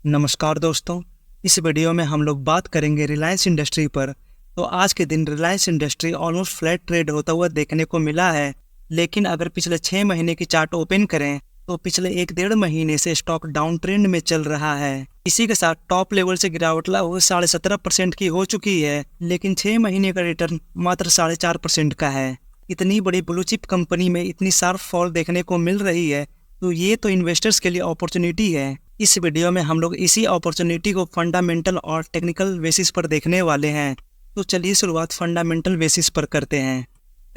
नमस्कार दोस्तों। इस वीडियो में हम लोग बात करेंगे रिलायंस इंडस्ट्री पर। तो आज के दिन Reliance industry almost flat trade होता हुआ देखने को मिला है, लेकिन अगर पिछले 6 महीने की चार्ट ओपन करें तो पिछले 1-1.5 महीने से स्टॉक डाउन ट्रेंड में चल रहा है। इसी के साथ टॉप लेवल से गिरावट लगभग 17.5% की हो चुकी है, लेकिन 6 महीने का रिटर्न मात्र 4.5% का है। इतनी बड़ी ब्लू चिप कंपनी में इतनी शार्प फॉल देखने को मिल रही है, तो ये तो इन्वेस्टर्स के लिए अपॉर्चुनिटी है। इस वीडियो में हम लोग इसी अपॉर्चुनिटी को फंडामेंटल और टेक्निकल बेसिस पर देखने वाले हैं। तो चलिए शुरुआत फंडामेंटल बेसिस पर करते हैं।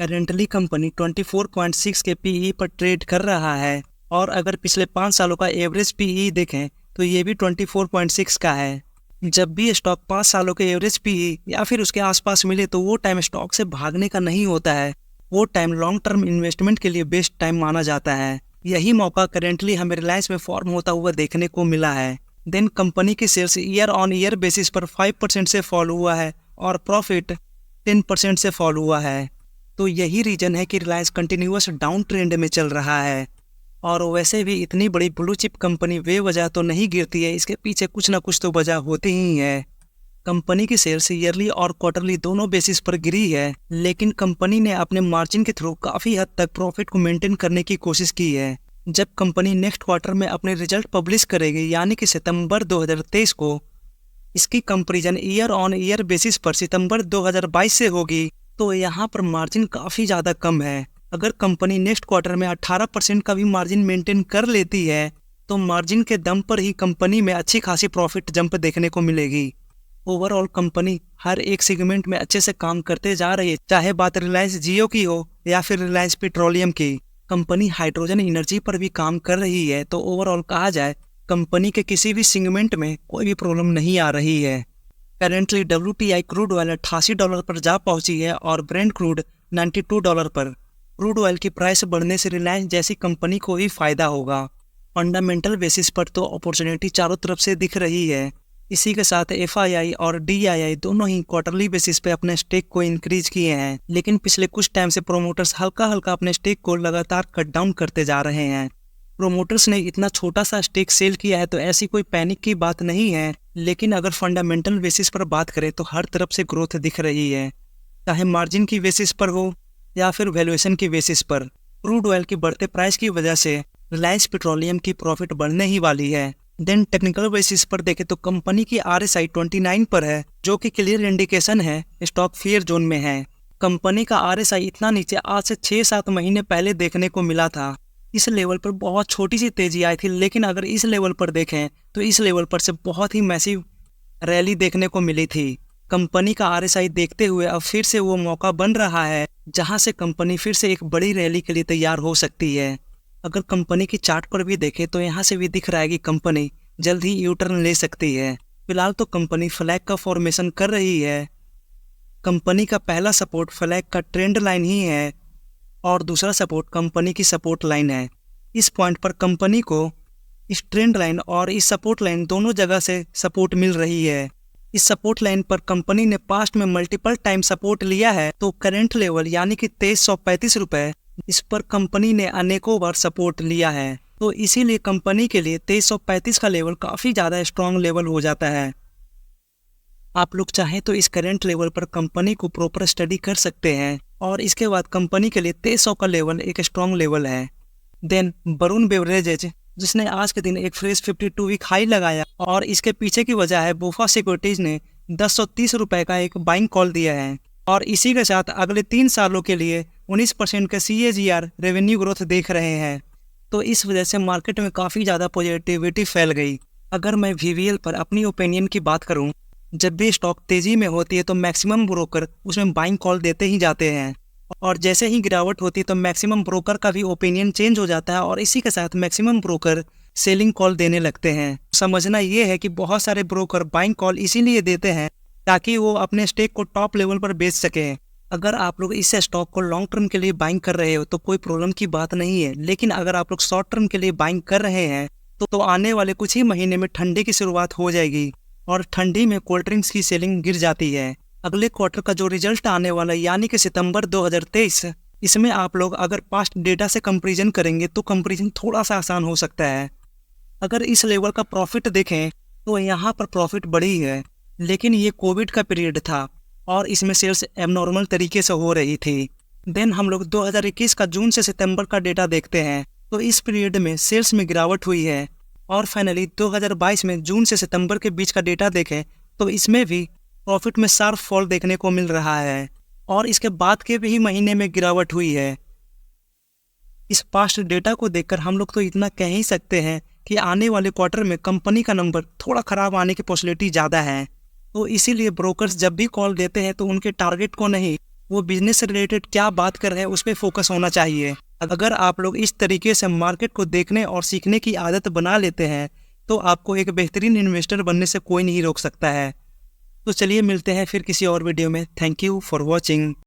करेंटली कंपनी 24.6 के पीई पर ट्रेड कर रहा है, और अगर पिछले 5 सालों का एवरेज पीई देखें तो ये भी 24.6 का है। जब भी स्टॉक 5 सालों के एवरेज पीई या फिर उसके आसपास मिले तो वो टाइम स्टॉक से भागने का नहीं होता है, वो टाइम लॉन्ग टर्म इन्वेस्टमेंट के लिए बेस्ट टाइम माना जाता है। यही मौका करेंटली हमें रिलायंस में फॉर्म होता हुआ देखने को मिला है। देन कंपनी की sales year on year basis पर 5% से फॉल हुआ है और प्रॉफिट 10% से फॉल हुआ है। तो यही रीजन है कि रिलायंस कंटिन्यूअस डाउन ट्रेंड में चल रहा है। और वैसे भी इतनी बड़ी ब्लू चिप कंपनी बेवजह तो नहीं गिरती है, इसके पीछे कुछ ना कुछ तो वजह होती ही है। कंपनी की सेल्स ईयरली और क्वार्टरली दोनों बेसिस पर गिरी है, लेकिन कंपनी ने अपने मार्जिन के थ्रू काफ़ी हद तक प्रॉफिट को मेंटेन करने की कोशिश की है। जब कंपनी नेक्स्ट क्वार्टर में अपने रिजल्ट पब्लिश करेगी, यानी कि सितंबर 2023 को, इसकी comparison year on year basis पर सितंबर 2022 से होगी, तो यहाँ पर मार्जिन काफ़ी ज़्यादा कम है। अगर कंपनी नेक्स्ट क्वार्टर में 18% का भी मार्जिन मेंटेन कर लेती है तो मार्जिन के दम पर ही कंपनी में अच्छी खासी प्रॉफिट जंप देखने को मिलेगी। ओवरऑल कंपनी हर एक सेगमेंट में अच्छे से काम करते जा रही है, चाहे बात रिलायंस जियो की हो या फिर रिलायंस पेट्रोलियम की। कंपनी हाइड्रोजन एनर्जी पर भी काम कर रही है, तो ओवरऑल कहा जाए कंपनी के किसी भी सेगमेंट में कोई भी प्रॉब्लम नहीं आ रही है। करेंटली WTI क्रूड ऑयल $88 पर जा पहुंची है और ब्रेंट क्रूड $92 पर। क्रूड ऑयल की प्राइस बढ़ने से रिलायंस जैसी कंपनी को ही फायदा होगा। फंडामेंटल बेसिस पर तो अपॉर्चुनिटी चारों तरफ से दिख रही है। इसी के साथ FII और DII दोनों ही क्वार्टरली बेसिस पे अपने स्टेक को इंक्रीज किए हैं, लेकिन पिछले कुछ टाइम से प्रोमोटर्स हल्का हल्का अपने स्टेक को लगातार कट डाउन करते जा रहे हैं। प्रोमोटर्स ने इतना छोटा सा स्टेक सेल किया है तो ऐसी कोई पैनिक की बात नहीं है, लेकिन अगर फंडामेंटल बेसिस पर बात करें तो हर तरफ से ग्रोथ दिख रही है, चाहे मार्जिन की बेसिस पर हो या फिर वैल्यूएशन की बेसिस पर। क्रूड ऑयल की बढ़ते प्राइस की वजह से रिलायंस पेट्रोलियम की प्रॉफिट बढ़ने ही वाली है। देन टेक्निकल बेसिस पर देखें तो कंपनी की RSI 29 पर है, जो कि क्लियर इंडिकेशन है स्टॉक फेयर जोन में है। कंपनी का RSI इतना नीचे आज से 6-7 महीने पहले देखने को मिला था। इस लेवल पर बहुत छोटी सी तेजी आई थी, लेकिन अगर इस लेवल पर देखें तो इस लेवल पर से बहुत ही मैसिव रैली देखने को मिली थी। कंपनी का RSI देखते हुए अब फिर से वो मौका बन रहा है जहां से कंपनी फिर से एक बड़ी रैली के लिए तैयार हो सकती है। अगर कंपनी की चार्ट पर भी देखें तो यहाँ से भी दिख रहा है कि कंपनी जल्द ही यू टर्न ले सकती है। फिलहाल तो कंपनी फ्लैग का फॉर्मेशन कर रही है। कंपनी का पहला सपोर्ट फ्लैग का ट्रेंड लाइन ही है और दूसरा सपोर्ट कंपनी की सपोर्ट लाइन है। इस पॉइंट पर कंपनी को इस ट्रेंड लाइन और इस सपोर्ट लाइन दोनों जगह से सपोर्ट मिल रही है। इस सपोर्ट लाइन पर कंपनी ने पास्ट में मल्टीपल टाइम सपोर्ट लिया है, तो करंट लेवल यानी कि 2335 रुपये, इस पर कंपनी ने अनेकों बार सपोर्ट लिया है। तो इसीलिए कंपनी के लिए 2335 का लेवल काफ़ी ज़्यादा स्ट्रॉन्ग लेवल हो जाता है। आप लोग चाहें तो इस करंट लेवल पर कंपनी को प्रॉपर स्टडी कर सकते हैं, और इसके बाद कंपनी के लिए 2300 का लेवल एक स्ट्रॉन्ग लेवल है। देन वरुण बेवरेजेज, जिसने आज के दिन एक फ्रेश 52 वीक हाई लगाया, और इसके पीछे की वजह है बोफा सिक्योरिटीज ने 1030 रुपये का एक बाइंग कॉल दिया है, और इसी के साथ अगले 3 सालों के लिए 19% का CAGR रेवेन्यू ग्रोथ देख रहे हैं। तो इस वजह से मार्केट में काफ़ी ज़्यादा पॉजिटिविटी फैल गई। अगर मैं VVL पर अपनी ओपिनियन की बात करूं, जब भी स्टॉक तेज़ी में होती है तो मैक्सिमम ब्रोकर उसमें बाइंग कॉल देते ही जाते हैं, और जैसे ही गिरावट होती है तो मैक्सिमम ब्रोकर का भी ओपिनियन चेंज हो जाता है, और इसी के साथ मैक्सिमम ब्रोकर सेलिंग कॉल देने लगते हैं। समझना ये है कि बहुत सारे ब्रोकर बाइंग कॉल इसीलिए देते हैं ताकि वो अपने स्टेक को टॉप लेवल पर बेच सकें। अगर आप लोग इस स्टॉक को लॉन्ग टर्म के लिए बाइंग कर रहे हो तो कोई प्रॉब्लम की बात नहीं है, लेकिन अगर आप लोग शॉर्ट टर्म के लिए बाइंग कर रहे हैं तो आने वाले कुछ ही महीने में ठंडी की शुरुआत हो जाएगी, और ठंडी में कोल्ड ड्रिंक्स की सेलिंग गिर जाती है। अगले क्वार्टर का जो रिजल्ट आने वाला है यानी कि सितंबर 2023, इसमें आप लोग अगर पास्ट डेटा से कंपैरिजन करेंगे तो कंपैरिजन थोड़ा सा आसान हो सकता है। अगर इस लेवल का प्रॉफिट देखें तो यहाँ पर प्रॉफिट बढ़ी है। लेकिन ये कोविड का पीरियड था और इसमें सेल्स एबनॉर्मल तरीके से हो रही थी। देन हम लोग 2021 का जून से सितंबर का डेटा देखते हैं, तो इस पीरियड में सेल्स में गिरावट हुई है। और फाइनली 2022 में जून से सितंबर के बीच का डेटा देखें तो इसमें भी प्रॉफिट में शार्प फॉल देखने को मिल रहा है और इसके बाद के भी महीने में गिरावट हुई है। इस पास्ट डेटा को देखकर हम लोग तो इतना कह ही सकते हैं कि आने वाले क्वार्टर में कंपनी का नंबर थोड़ा ख़राब आने की पॉसिबिलिटी ज़्यादा है। तो इसीलिए ब्रोकर्स जब भी कॉल देते हैं तो उनके टारगेट को नहीं, वो बिजनेस से रिलेटेड क्या बात कर रहे हैं उस पर फोकस होना चाहिए। अगर आप लोग इस तरीके से मार्केट को देखने और सीखने की आदत बना लेते हैं तो आपको एक बेहतरीन इन्वेस्टर बनने से कोई नहीं रोक सकता है। तो चलिए मिलते हैं फिर किसी और वीडियो में। Thank you for watching.